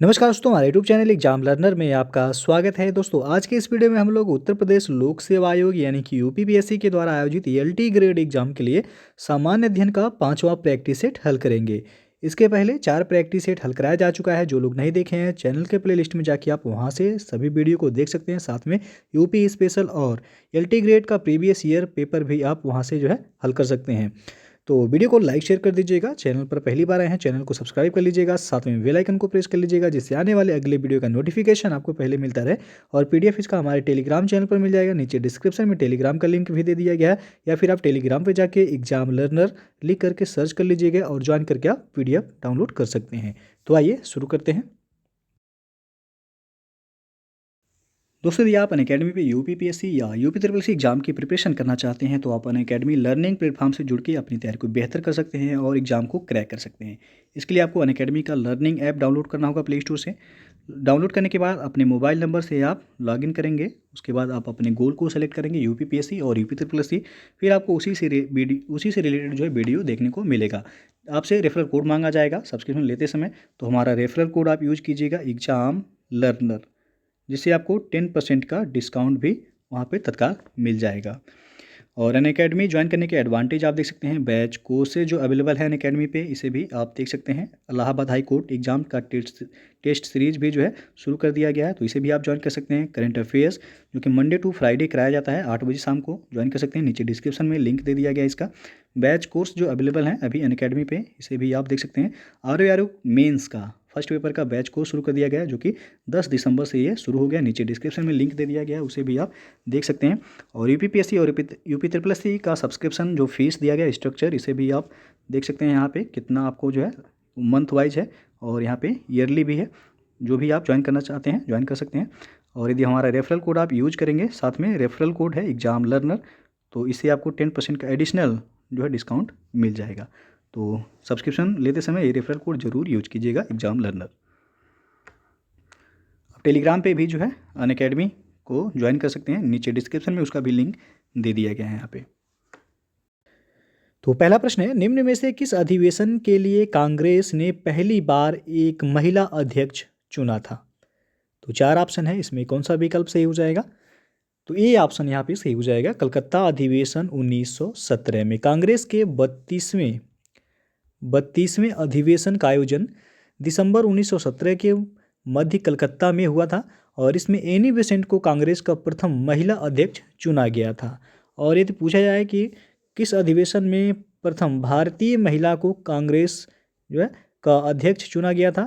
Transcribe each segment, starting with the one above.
नमस्कार दोस्तों, हमारे यूट्यूब चैनल एग्जाम लर्नर में आपका स्वागत है। दोस्तों, आज के इस वीडियो में हम लोग उत्तर प्रदेश लोक सेवा आयोग यानी कि यूपीपीएससी के द्वारा आयोजित एलटी ग्रेड एग्जाम के लिए सामान्य अध्ययन का 5वां प्रैक्टिस सेट हल करेंगे। इसके पहले 4 प्रैक्टिस सेट हल कराया जा चुका है। जो लोग नहीं देखे हैं, चैनल के प्लेलिस्ट में जाके आप वहां से सभी वीडियो को देख सकते हैं। साथ में यूपी स्पेशल और एलटी ग्रेड का प्रीवियस ईयर पेपर भी आप वहाँ से जो है हल कर सकते हैं। तो वीडियो को लाइक शेयर कर दीजिएगा। चैनल पर पहली बार आए हैं, चैनल को सब्सक्राइब कर लीजिएगा। साथ में बेल आइकन को प्रेस कर लीजिएगा, जिससे आने वाले अगले वीडियो का नोटिफिकेशन आपको पहले मिलता रहे। और पीडीएफ इसका हमारे टेलीग्राम चैनल पर मिल जाएगा। नीचे डिस्क्रिप्शन में टेलीग्राम का लिंक भी दे दिया गया है, या फिर आप टेलीग्राम पर जाके एग्जाम लर्नर लिख करके सर्च कर लीजिएगा और ज्वाइन करके आप पीडीएफ डाउनलोड कर सकते हैं। तो आइए शुरू करते हैं। दोस्तों, यदि आप अनअकैडमी पे यूपीपीएससी या यूपी ट्रिपल सी एग्जाम की प्रिपरेशन करना चाहते हैं तो आप अनअकैडमी लर्निंग प्लेटफॉर्म से जुड़ के अपनी तैयारी को बेहतर कर सकते हैं और एग्जाम को क्रैक कर सकते हैं। इसके लिए आपको अनअकैडमी का लर्निंग ऐप डाउनलोड करना होगा प्ले स्टोर से। डाउनलोड करने के बाद अपने मोबाइल नंबर से आप लॉगिन करेंगे। उसके बाद आप अपने गोल को सेलेक्ट करेंगे, यूपीपीएससी और यूपी ट्रिपल सी। फिर आपको उसी से रिलेटेड जो है वीडियो देखने को मिलेगा। आपसे रेफरल कोड मांगा जाएगा सब्सक्रिप्शन लेते समय, तो हमारा रेफरल कोड आप यूज कीजिएगा एग्जाम लर्नर, जिससे आपको 10% का डिस्काउंट भी वहाँ पे तत्काल मिल जाएगा। और अनअकैडमी ज्वाइन करने के एडवांटेज आप देख सकते हैं। बैच कोर्सेज जो अवेलेबल है अनअकैडमी पे, इसे भी आप देख सकते हैं। इलाहाबाद हाई कोर्ट एग्जाम का टेस्ट सीरीज भी जो है शुरू कर दिया गया है, तो इसे भी आप ज्वाइन कर सकते हैं। करंट अफेयर्स जो कि मंडे टू फ्राइडे कराया जाता है 8 बजे शाम को, ज्वाइन कर सकते हैं। नीचे डिस्क्रिप्शन में लिंक दे दिया गया है इसका। बैच कोर्स जो अवेलेबल हैं अभी अनअकैडमी पे, इसे भी आप देख सकते हैं। आर मेंस का फर्स्ट पेपर का बैच कोर्स शुरू कर दिया गया है, जो कि 10 दिसंबर से ये शुरू हो गया। नीचे डिस्क्रिप्शन में लिंक दे दिया गया है, उसे भी आप देख सकते हैं। और यूपीपीएससी और यूपी ट्रिपल एस सी का सब्सक्रिप्शन जो फीस दिया गया स्ट्रक्चर, इसे भी आप देख सकते हैं। यहाँ पे कितना आपको जो है मंथ वाइज है, और यहाँ पे ईयरली भी है। जो भी आप ज्वाइन करना चाहते हैं ज्वाइन कर सकते हैं। और यदि हमारा रेफरल कोड आप यूज करेंगे, साथ में रेफरल कोड है एग्जाम लर्नर, तो इससे आपको 10% का एडिशनल जो है डिस्काउंट मिल जाएगा। तो सब्सक्रिप्शन लेते समय ये रेफरल कोड जरूर यूज कीजिएगा एग्जाम लर्नर। आप टेलीग्राम पे भी जो है अनअकैडमी को ज्वाइन कर सकते हैं। नीचे डिस्क्रिप्शन में उसका भी लिंक दे दिया गया है यहाँ पे। तो पहला प्रश्न है, निम्न में से किस अधिवेशन के लिए कांग्रेस ने पहली बार एक महिला अध्यक्ष चुना था? तो 4 ऑप्शन है, इसमें कौन सा विकल्प सही हो जाएगा? तो ए ऑप्शन यहाँ पे सही हो जाएगा। कलकत्ता अधिवेशन 1917 में कांग्रेस के 32वें अधिवेशन का आयोजन दिसंबर 1917 के मध्य कलकत्ता में हुआ था, और इसमें एनी बेसेंट को कांग्रेस का प्रथम महिला अध्यक्ष चुना गया था। और यदि पूछा जाए कि किस अधिवेशन में प्रथम भारतीय महिला को कांग्रेस जो है का अध्यक्ष चुना गया था,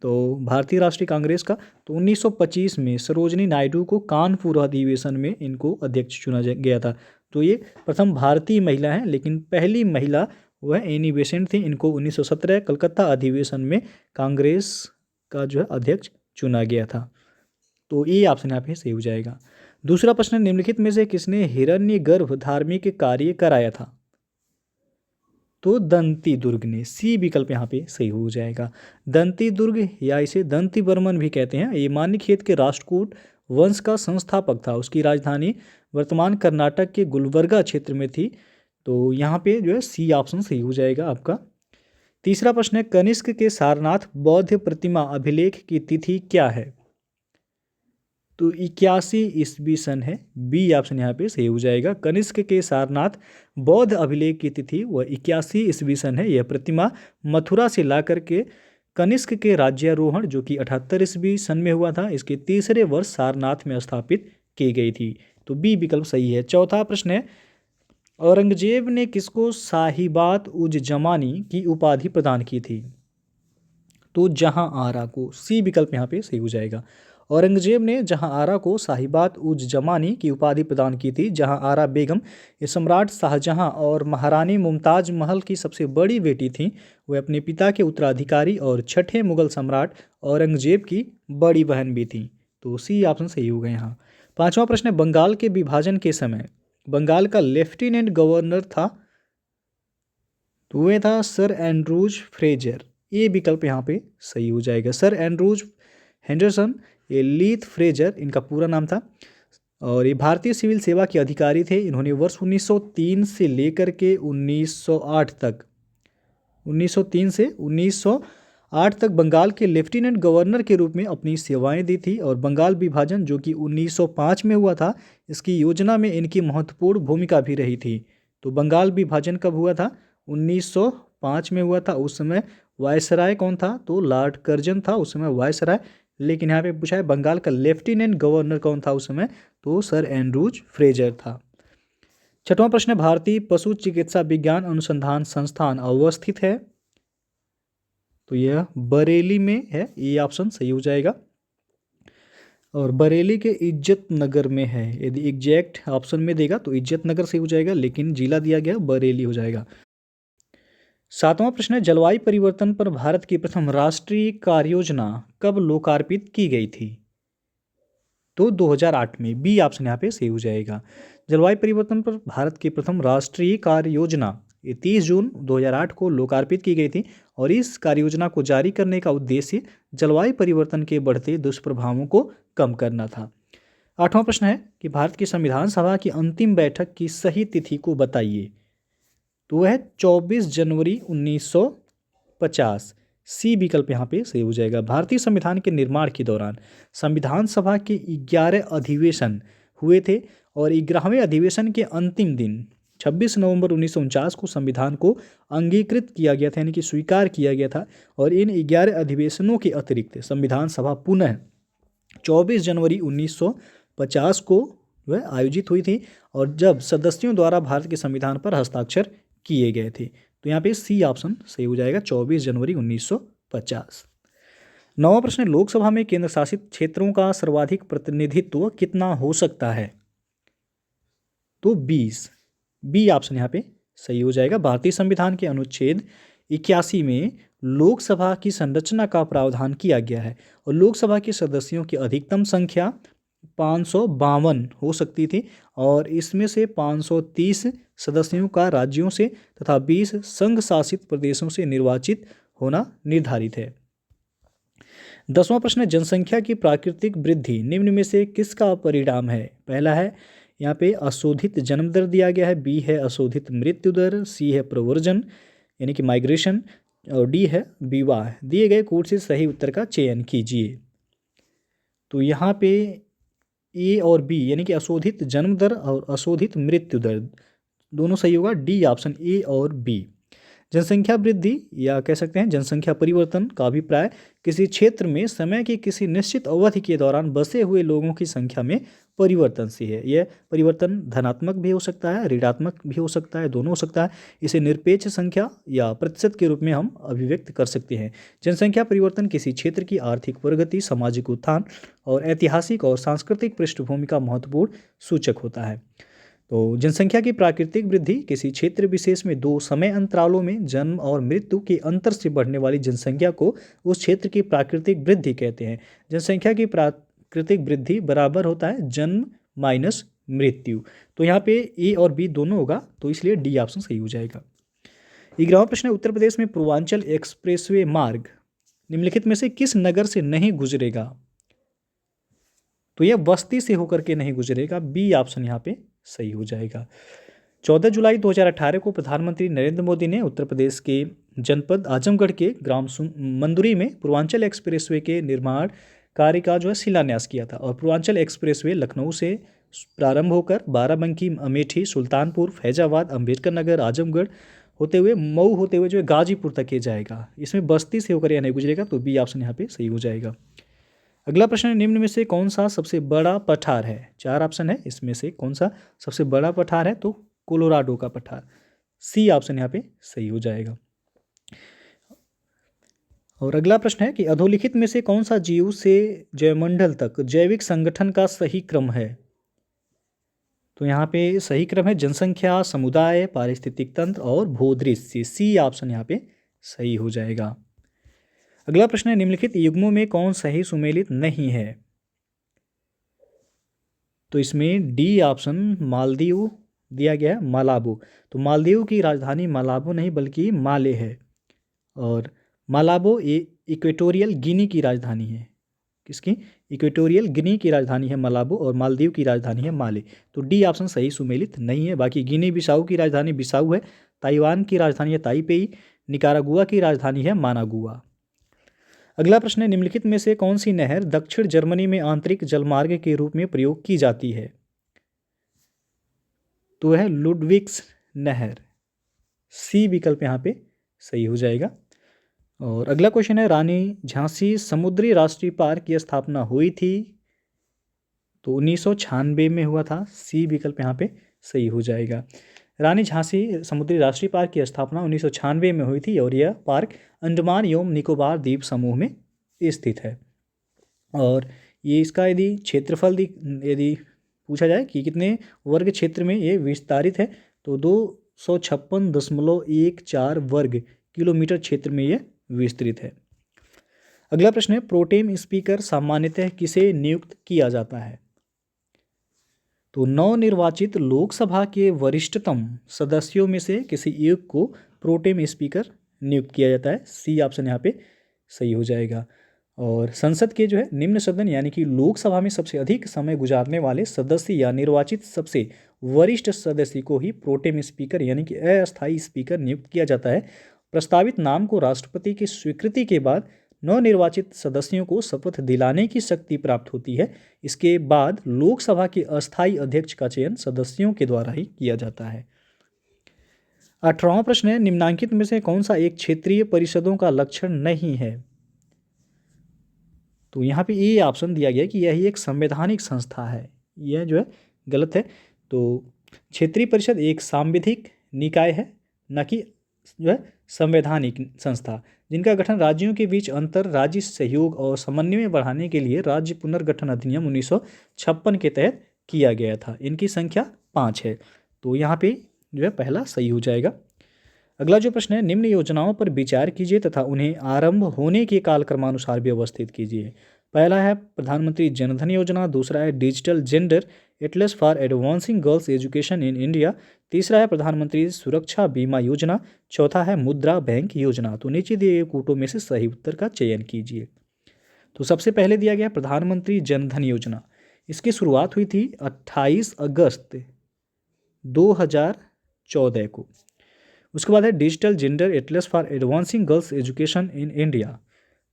तो भारतीय राष्ट्रीय कांग्रेस का, तो 1925 में सरोजनी नायडू को कानपुर अधिवेशन में इनको अध्यक्ष चुना गया था। तो ये प्रथम भारतीय महिला हैं, लेकिन पहली महिला वह एनी बेसेंट थी। इनको 1917 कलकत्ता अधिवेशन में कांग्रेस का जो है अध्यक्ष चुना गया था। तो ये ऑप्शन यहाँ पे सही हो जाएगा। दूसरा प्रश्न, निम्नलिखित में से किसने हिरण्यगर्भ धार्मिक कार्य कराया था? तो दंती दुर्ग ने। सी विकल्प यहाँ पे सही हो जाएगा। दंती दुर्ग, या इसे दंती बर्मन भी कहते हैं, ये मान्यखेत के राष्ट्रकूट वंश का संस्थापक था। उसकी राजधानी वर्तमान कर्नाटक के गुलबर्गा क्षेत्र में थी। तो यहाँ पे जो है सी ऑप्शन सही हो जाएगा आपका। तीसरा प्रश्न है, कनिष्क के सारनाथ बौद्ध प्रतिमा अभिलेख की तिथि क्या है? तो 81 ईस्वी सन है। बी ऑप्शन यहाँ पे सही हो जाएगा। कनिष्क के सारनाथ बौद्ध अभिलेख की तिथि वह 81 ईस्वी सन है। यह प्रतिमा मथुरा से ला करके कनिष्क के राज्यारोहण जो कि 78 ईस्वी सन में हुआ था, इसके तीसरे वर्ष सारनाथ में स्थापित की गई थी। तो बी विकल्प सही है। चौथा प्रश्न है, औरंगजेब ने किसको साहिबात उज जमानी की उपाधि प्रदान की थी? तो जहां आरा को। सी विकल्प यहाँ पे सही हो जाएगा। औरंगजेब ने जहां आरा को साहिबात उज जमानी की उपाधि प्रदान की थी। जहां आरा बेगम ये सम्राट शाहजहां और महारानी मुमताज महल की सबसे बड़ी बेटी थीं। वह अपने पिता के उत्तराधिकारी और छठे मुगल सम्राट औरंगजेब की बड़ी बहन भी थीं। तो सी ऑप्शन सही हो गए यहाँ। पांचवा प्रश्न है, बंगाल के विभाजन के समय बंगाल का लेफ्टिनेंट गवर्नर था, तो वह था सर एंड्रूज फ्रेजर। ये विकल्प यहाँ पे सही हो जाएगा। सर एंड्रूज हेंडरसन ये लीथ फ्रेजर इनका पूरा नाम था, और ये भारतीय सिविल सेवा के अधिकारी थे। इन्होंने वर्ष 1903 से लेकर के 1908 तक 1903 से 1908 8 तक बंगाल के लेफ्टिनेंट गवर्नर के रूप में अपनी सेवाएं दी थी और बंगाल विभाजन जो कि 1905 में हुआ था, इसकी योजना में इनकी महत्वपूर्ण भूमिका भी रही थी। तो बंगाल विभाजन कब हुआ था? 1905 में हुआ था। उस समय वायसराय कौन था? तो लॉर्ड कर्जन था उस समय वायसराय। लेकिन यहाँ पे पूछा है बंगाल का लेफ्टिनेंट गवर्नर कौन था उस समय? तो सर एंड्रूज फ्रेजर था। छठवां प्रश्न है, भारतीय पशु चिकित्सा विज्ञान अनुसंधान संस्थान अवस्थित है? तो यह बरेली में है, ये ऑप्शन सही हो जाएगा। और बरेली के इज्जत नगर में है। यदि एग्जैक्ट ऑप्शन में देगा तो इज्जत नगर सही हो जाएगा, लेकिन जिला दिया गया बरेली हो जाएगा। सातवां प्रश्न है, जलवायु परिवर्तन पर भारत की प्रथम राष्ट्रीय कार्य योजना कब लोकार्पित की गई थी? तो 2008 में, बी ऑप्शन यहाँ पे सही हो जाएगा। जलवायु परिवर्तन पर भारत की प्रथम राष्ट्रीय कार्य योजना 30 जून 2008 को लोकार्पित की गई थी और इस कार्य योजना को जारी करने का उद्देश्य जलवायु परिवर्तन के बढ़ते दुष्प्रभावों को कम करना था। आठवां प्रश्न है कि भारत की संविधान सभा की अंतिम बैठक की सही तिथि को बताइए। तो वह है 24 जनवरी 1950। सी विकल्प यहाँ पे सही हो जाएगा। भारतीय संविधान के निर्माण के दौरान संविधान सभा के 11 अधिवेशन हुए थे और 11वें अधिवेशन के अंतिम दिन 26 नवंबर 1949 को संविधान को अंगीकृत किया गया था, यानी कि स्वीकार किया गया था। और इन 11 अधिवेशनों के अतिरिक्त संविधान सभा पुनः 24 जनवरी 1950 को वह आयोजित हुई थी और जब सदस्यों द्वारा भारत के संविधान पर हस्ताक्षर किए गए थे। तो यहाँ पे सी ऑप्शन सही हो जाएगा, 24 जनवरी 1950। नौवां प्रश्न है, लोकसभा में केंद्र शासित क्षेत्रों का सर्वाधिक प्रतिनिधित्व कितना हो सकता है? तो 20। बी ऑप्शन यहाँ पे सही हो जाएगा। भारतीय संविधान के अनुच्छेद 81 में लोकसभा की संरचना का प्रावधान किया गया है और लोकसभा के सदस्यों की अधिकतम संख्या 552 हो सकती थी और इसमें से 530 सदस्यों का राज्यों से तथा 20 संघ शासित प्रदेशों से निर्वाचित होना निर्धारित है। 10वां प्रश्न है, जनसंख्या की प्राकृतिक वृद्धि निम्न में से किसका परिणाम है? पहला है यहाँ पे अशोधित जन्म दर दिया गया है, बी है अशोधित मृत्यु दर, सी है प्रव्रजन यानी कि माइग्रेशन और डी है विवाह। दिए गए कोड से सही उत्तर का चयन कीजिए। तो यहाँ पे ए और बी यानी कि अशोधित जन्म दर और अशोधित मृत्यु दर दोनों सही होगा, डी ऑप्शन ए और बी। जनसंख्या वृद्धि या कह सकते हैं जनसंख्या परिवर्तन का अभिप्राय किसी क्षेत्र में समय की किसी निश्चित अवधि के दौरान बसे हुए लोगों की संख्या में परिवर्तन से है। यह परिवर्तन धनात्मक भी हो सकता है, ऋणात्मक भी हो सकता है, दोनों हो सकता है। इसे निरपेक्ष संख्या या प्रतिशत के रूप में हम अभिव्यक्त कर सकते हैं। जनसंख्या परिवर्तन किसी क्षेत्र की आर्थिक प्रगति, सामाजिक उत्थान और ऐतिहासिक और सांस्कृतिक पृष्ठभूमि का महत्वपूर्ण सूचक होता है। तो जनसंख्या की प्राकृतिक वृद्धि किसी क्षेत्र विशेष में दो समय अंतरालों में जन्म और मृत्यु के अंतर से बढ़ने वाली जनसंख्या को उस क्षेत्र की प्राकृतिक वृद्धि कहते हैं। जनसंख्या की प्राकृतिक वृद्धि बराबर होता है जन्म माइनस मृत्यु। तो यहाँ पे ए और बी दोनों होगा, तो इसलिए डी ऑप्शन सही हो जाएगा। 11वां प्रश्न है, उत्तर प्रदेश में पूर्वांचल एक्सप्रेसवे मार्ग निम्नलिखित में से किस नगर से नहीं गुजरेगा? तो यह बस्ती से होकर के नहीं गुजरेगा, बी ऑप्शन यहाँ पे सही हो जाएगा। 14 जुलाई 2018 को प्रधानमंत्री नरेंद्र मोदी ने उत्तर प्रदेश के जनपद आजमगढ़ के ग्राम मंदुरी में पूर्वांचल एक्सप्रेसवे के निर्माण कार्य का जो है शिलान्यास किया था। और पूर्वांचल एक्सप्रेसवे लखनऊ से प्रारंभ होकर बाराबंकी, अमेठी, सुल्तानपुर, फैजाबाद, अम्बेडकर नगर, आजमगढ़ होते हुए मऊ होते हुए जो है गाजीपुर तक ये जाएगा। इसमें बस्ती से होकर यह नहीं गुजरेगा, तो बी ऑप्शन यहाँ पे सही हो जाएगा। अगला प्रश्न है, निम्न में से कौन सा सबसे बड़ा पठार है? 4 ऑप्शन है, इसमें से कौन सा सबसे बड़ा पठार है? तो कोलोराडो का पठार, सी ऑप्शन यहाँ पे सही हो जाएगा। और अगला प्रश्न है कि अधोलिखित में से कौन सा जीव से जैवमंडल तक जैविक संगठन का सही क्रम है? तो यहाँ पे सही क्रम है जनसंख्या, समुदाय, पारिस्थितिक तंत्र और भूदृश्य, सी ऑप्शन यहाँ पे सही हो जाएगा। अगला प्रश्न है, निम्नलिखित युग्मों में कौन सही सुमेलित नहीं है? तो इसमें डी ऑप्शन मालदीव दिया गया है, मालाबो। तो मालदीव की राजधानी मालाबो नहीं बल्कि माले है और मालाबो इक्वेटोरियल गिनी की राजधानी है। किसकी? इक्वेटोरियल गिनी की राजधानी है मालाबो और मालदीव की राजधानी है माले। तो डी ऑप्शन सही सुमेलित नहीं है। बाकी गिनी बिसाऊ की राजधानी बिसाऊ है, ताइवान की राजधानी है ताइपेई, निकारागुआ की राजधानी है मानागुआ। अगला प्रश्न है, निम्नलिखित में से कौन सी नहर दक्षिण जर्मनी में आंतरिक जलमार्ग के रूप में प्रयोग की जाती है? तो है लुडविग्स नहर। सी विकल्प यहाँ पे सही हो जाएगा। और अगला क्वेश्चन है, रानी झांसी समुद्री राष्ट्रीय पार्क की स्थापना हुई थी? तो 1996 में हुआ था। सी विकल्प यहाँ पे सही हो जाएगा। रानी झांसी समुद्री राष्ट्रीय पार्क की स्थापना 1996 में हुई थी और यह पार्क अंडमान एवं निकोबार द्वीप समूह में स्थित है। और ये इसका यदि क्षेत्रफल यदि पूछा जाए कि कितने वर्ग क्षेत्र में ये विस्तारित है, तो 256.14 वर्ग किलोमीटर क्षेत्र में यह विस्तृत है। अगला प्रश्न है, प्रोटेम स्पीकर सामान्यतः किसे नियुक्त किया जाता है? तो नवनिर्वाचित लोकसभा के वरिष्ठतम सदस्यों में से किसी एक को प्रोटेम स्पीकर नियुक्त किया जाता है। सी ऑप्शन यहाँ पे सही हो जाएगा। और संसद के जो है निम्न सदन यानी कि लोकसभा में सबसे अधिक समय गुजारने वाले सदस्य या निर्वाचित सबसे वरिष्ठ सदस्य को ही प्रोटेम स्पीकर यानी कि अस्थायी स्पीकर नियुक्त किया जाता है। प्रस्तावित नाम को राष्ट्रपति की स्वीकृति के बाद नवनिर्वाचित सदस्यों को शपथ दिलाने की शक्ति प्राप्त होती है। इसके बाद लोकसभा के अस्थायी अध्यक्ष का चयन सदस्यों के द्वारा ही किया जाता है। 18वां प्रश्न है, निम्नांकित में से कौन सा एक क्षेत्रीय परिषदों का लक्षण नहीं है? तो यहाँ पे ये ऑप्शन दिया गया कि यह एक संवैधानिक संस्था है। यह जो है गलत है। तो क्षेत्रीय परिषद एक सांविधिक निकाय है, न कि जो है संवैधानिक संस्था, जिनका गठन राज्यों के बीच अंतर राज्य सहयोग और समन्वय बढ़ाने के लिए राज्य पुनर्गठन अधिनियम 1956 के तहत किया गया था। इनकी संख्या 5 है। तो यहाँ पे जो है पहला सही हो जाएगा। अगला जो प्रश्न है, निम्न योजनाओं पर विचार कीजिए तथा उन्हें आरंभ होने के कालक्रमानुसार व्यवस्थित कीजिए। पहला है प्रधानमंत्री जनधन योजना, दूसरा है digital gender Atlas for advancing girls education in India, तीसरा है प्रधानमंत्री सुरक्षा बीमा योजना, चौथा है मुद्रा बैंक योजना। तो नीचे दिए गए कूटों में से सही उत्तर का चयन कीजिए। तो सबसे पहले दिया गया प्रधानमंत्री जनधन योजना। इसकी शुरुआत हुई थी 28 अगस्त 2014 को। उसके बाद है digital gender Atlas for advancing girls education in India.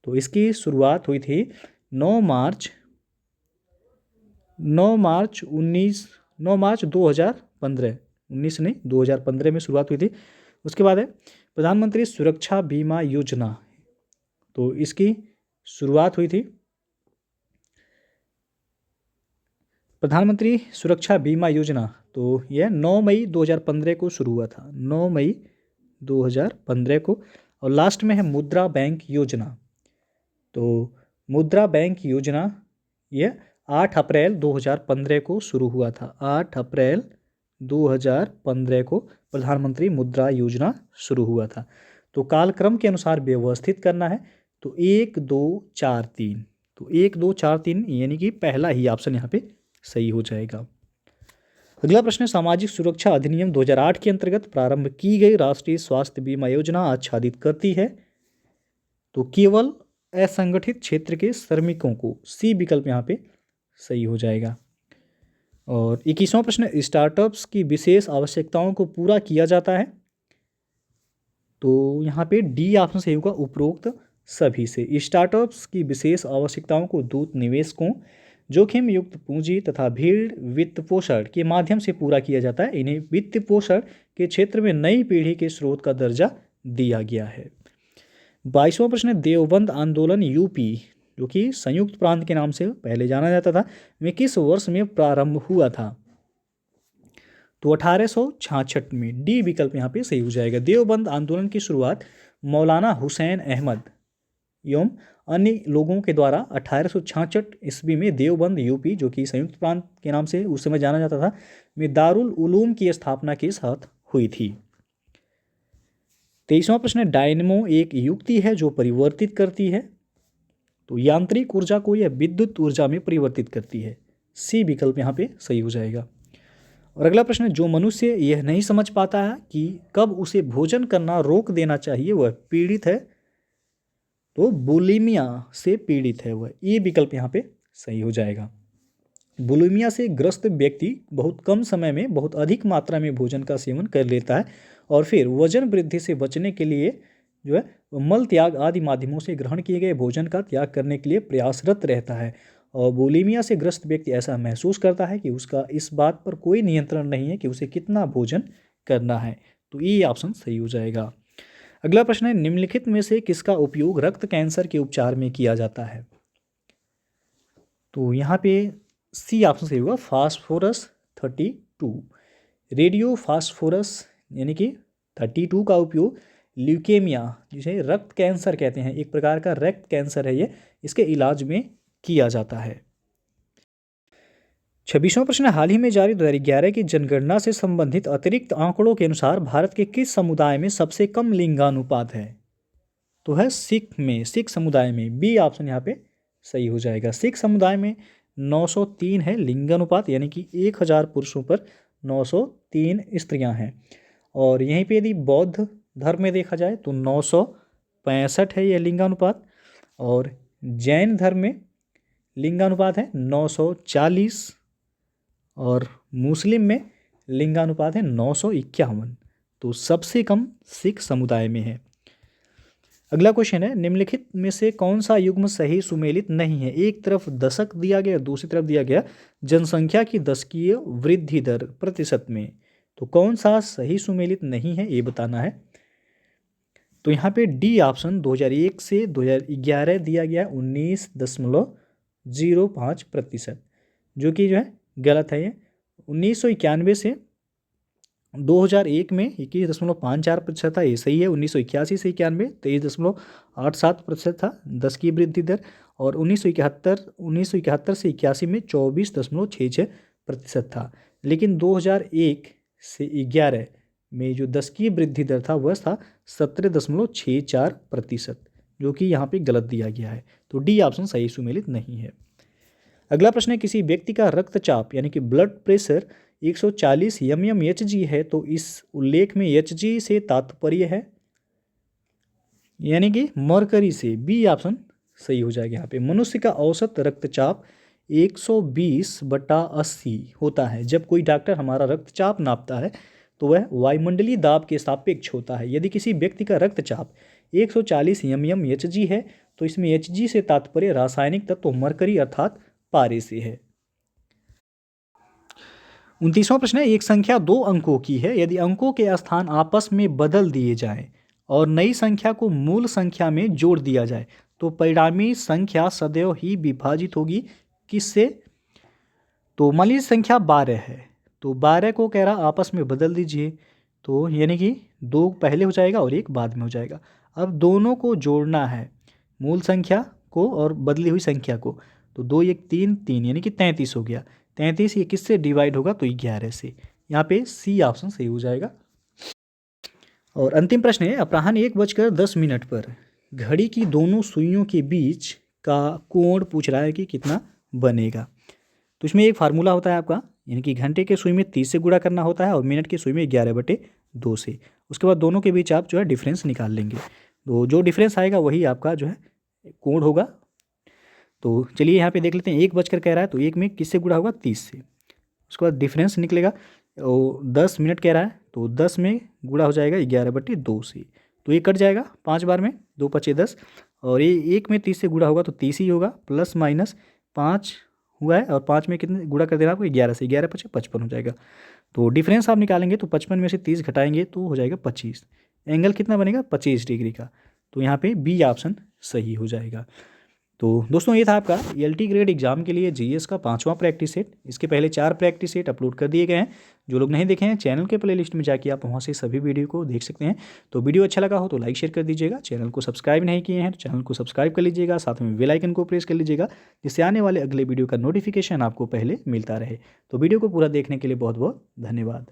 तो इसकी शुरुआत हुई थी 9 मार्च 2015, 19 नहीं 2015 में शुरुआत हुई थी। उसके बाद है प्रधानमंत्री सुरक्षा बीमा योजना। तो इसकी शुरुआत हुई थी प्रधानमंत्री सुरक्षा बीमा योजना, तो यह 9 मई 2015 को शुरू हुआ था, 9 मई 2015 को। और लास्ट में है मुद्रा बैंक योजना। तो मुद्रा बैंक योजना यह 8 अप्रैल 2015 को शुरू हुआ था। 8 अप्रैल 2015 को प्रधानमंत्री मुद्रा योजना शुरू हुआ था। तो कालक्रम के अनुसार व्यवस्थित करना है। तो 1 2 4 3, तो 1 2 4 3 यानी कि पहला ही ऑप्शन यहाँ पे सही हो जाएगा। अगला प्रश्न है, सामाजिक सुरक्षा अधिनियम 2008 के अंतर्गत प्रारंभ की गई राष्ट्रीय स्वास्थ्य बीमा योजना आच्छादित करती है तो केवल असंगठित क्षेत्र के श्रमिकों को। सी विकल्प यहाँ पे सही हो जाएगा। और 21वां प्रश्न, स्टार्टअप्स की विशेष आवश्यकताओं को पूरा किया जाता है तो यहाँ पे डी ऑप्शन सही होगा, उपरोक्त सभी से। स्टार्टअप्स की विशेष आवश्यकताओं को दूत निवेशकों, जोखिम युक्त पूंजी तथा भीड़ वित्त पोषण के माध्यम से पूरा किया जाता है। इन्हें वित्त पोषण के क्षेत्र में नई पीढ़ी के स्रोत का दर्जा दिया गया है। 22वां प्रश्न है, देवबंद आंदोलन यूपी जो कि संयुक्त प्रांत के नाम से पहले जाना जाता था में किस वर्ष में प्रारंभ हुआ था? तो 1866 में। डी विकल्प यहाँ पे सही हो जाएगा। देवबंद आंदोलन की शुरुआत मौलाना हुसैन अहमद एवं अन्य लोगों के द्वारा 1866 ईस्वी में देवबंद यूपी जो कि संयुक्त प्रांत के नाम से उस समय जाना जाता था में दारुल उलूम की स्थापना के साथ हुई थी। 23वां प्रश्न है, डायनेमो एक युक्ति है जो परिवर्तित करती है तो यांत्रिक ऊर्जा को यह विद्युत ऊर्जा में परिवर्तित करती है। सी विकल्प यहाँ पे सही हो जाएगा। और अगला प्रश्न है, जो मनुष्य यह नहीं समझ पाता है कि कब उसे भोजन करना रोक देना चाहिए वह पीड़ित है तो बुलिमिया से पीड़ित है वह। ये विकल्प यहाँ पे सही हो जाएगा। बुलिमिया से ग्रस्त व्यक्ति बहुत कम समय में बहुत अधिक मात्रा में भोजन का सेवन कर लेता है और फिर वजन वृद्धि से बचने के लिए जो है वो मल त्याग आदि माध्यमों से ग्रहण किए गए भोजन का त्याग करने के लिए प्रयासरत रहता है। और बुलिमिया से ग्रस्त व्यक्ति ऐसा महसूस करता है कि उसका इस बात पर कोई नियंत्रण नहीं है कि उसे कितना भोजन करना है। तो ये ऑप्शन सही हो जाएगा। अगला प्रश्न है, निम्नलिखित में से किसका उपयोग रक्त कैंसर के उपचार में किया जाता है? तो यहाँ पे सी ऑप्शन सही होगा, फास्फोरस 32। रेडियो फास्फोरस यानी कि 32 का उपयोग ल्यूकेमिया, जिसे रक्त कैंसर कहते हैं, एक प्रकार का रक्त कैंसर है ये, इसके इलाज में किया जाता है। 26वां प्रश्न, हाल ही में जारी 2011 की जनगणना से संबंधित अतिरिक्त आंकड़ों के अनुसार भारत के किस समुदाय में सबसे कम लिंगानुपात है? तो है सिख समुदाय में। बी ऑप्शन यहाँ पे सही हो जाएगा। सिख समुदाय में 903 है लिंगानुपात, यानी कि 1000 पुरुषों पर 903 स्त्रियां हैं। और यहीं पे यदि बौद्ध धर्म में देखा जाए तो 965 है यह लिंगानुपात। और जैन धर्म में लिंगानुपात है 940। और मुस्लिम में लिंगानुपात है 951। तो सबसे कम सिख समुदाय में है। अगला क्वेश्चन है, निम्नलिखित में से कौन सा युग्म सही सुमेलित नहीं है? एक तरफ दशक दिया गया, दूसरी तरफ दिया गया जनसंख्या की दशकीय वृद्धि दर प्रतिशत में। तो कौन सा सही सुमेलित नहीं है ये बताना है। तो यहाँ पे डी ऑप्शन 2001 से 2011 दिया गया 19.05%, जो कि जो है गलत है। ये 1991 से 2001 में 21.54% था, ये सही है। 1981 से 91 23.87% था 10 की वृद्धि दर। और 1971 से 81 में 24.66% था। लेकिन 2001 से 11 में जो 10 की वृद्धि दर था वह था 17.64%, जो कि यहाँ पे गलत दिया गया है। तो डी ऑप्शन सही सुमेलित नहीं है। अगला प्रश्न है, किसी व्यक्ति का रक्तचाप यानी कि ब्लड प्रेशर 140 mmHg है, तो इस उल्लेख में Hg से तात्पर्य है यानी कि मरकरी से। बी ऑप्शन सही हो जाएगा। यहाँ पे मनुष्य का औसत रक्तचाप 120/80 होता है। जब कोई डॉक्टर हमारा रक्तचाप नापता है तो वह वायुमंडलीय दाब के सापेक्ष होता है। यदि किसी व्यक्ति का रक्तचाप 140 mmHg है तो इसमें Hg से तात्पर्य रासायनिक तत्व मरकरी अर्थात पारे से है। 29वां प्रश्न है, एक संख्या 2 अंकों की है। यदि अंकों के स्थान आपस में बदल दिए जाएं और नई संख्या को मूल संख्या में जोड़ दिया जाए तो परिणामी संख्या सदैव ही विभाजित होगी किससे? तो मान लीजिए संख्या 12 है, तो 12 को कह रहा आपस में बदल दीजिए, तो यानी कि 2 पहले हो जाएगा और 1 बाद में हो जाएगा। अब दोनों को जोड़ना है, मूल संख्या को और बदली हुई संख्या को, तो 2 1 3 3 यानी कि 33 हो गया। 33 ये किससे डिवाइड होगा? तो 11 से। यहाँ पे सी ऑप्शन सही हो जाएगा। और अंतिम प्रश्न है, अपराह्न 1:10 पर घड़ी की दोनों सुइयों के बीच का कोण पूछ रहा है कि कितना बनेगा। तो इसमें एक फार्मूला होता है आपका, यानी कि घंटे के सुई में 30 से गुणा करना होता है और मिनट के सुई में 11/2 से। उसके बाद दोनों के बीच आप जो है डिफरेंस निकाल लेंगे, तो जो डिफरेंस आएगा वही आपका जो है कोण होगा। तो चलिए यहाँ पे देख लेते हैं, 1 बजकर कह रहा है तो 1 में किससे गुणा होगा? 30 से। उसके बाद डिफरेंस निकलेगा, और 10 मिनट कह रहा है तो 10 में गुणा हो जाएगा 11/2 से। तो ये कट जाएगा 5 बार में, 2 5 10, और ये 1 में 30 से गुणा होगा तो 30 ही होगा, प्लस माइनस 5 हुआ है और 5 में कितने गुणा कर देना आपको? 11 से। 11 5 55 हो जाएगा। तो डिफरेंस आप निकालेंगे तो 55 में से 30 घटाएंगे तो हो जाएगा 25। एंगल कितना बनेगा? 25 डिग्री का। तो यहाँ पे बी ऑप्शन सही हो जाएगा। तो दोस्तों ये था आपका ELT ग्रेड एग्जाम के लिए GS का 5वां प्रैक्टिस सेट। इसके पहले 4 प्रैक्टिस सेट अपलोड कर दिए गए हैं। जो लोग नहीं देखे हैं चैनल के प्लेलिस्ट में जाके आप वहाँ से सभी वीडियो को देख सकते हैं। तो वीडियो अच्छा लगा हो तो लाइक शेयर कर दीजिएगा। चैनल को सब्सक्राइब नहीं किए हैं तो चैनल को सब्सक्राइब कर लीजिएगा, साथ में बेल आइकन को प्रेस कर लीजिएगा, जिससे आने वाले अगले वीडियो का नोटिफिकेशन आपको पहले मिलता रहे। तो वीडियो को पूरा देखने के लिए बहुत बहुत धन्यवाद।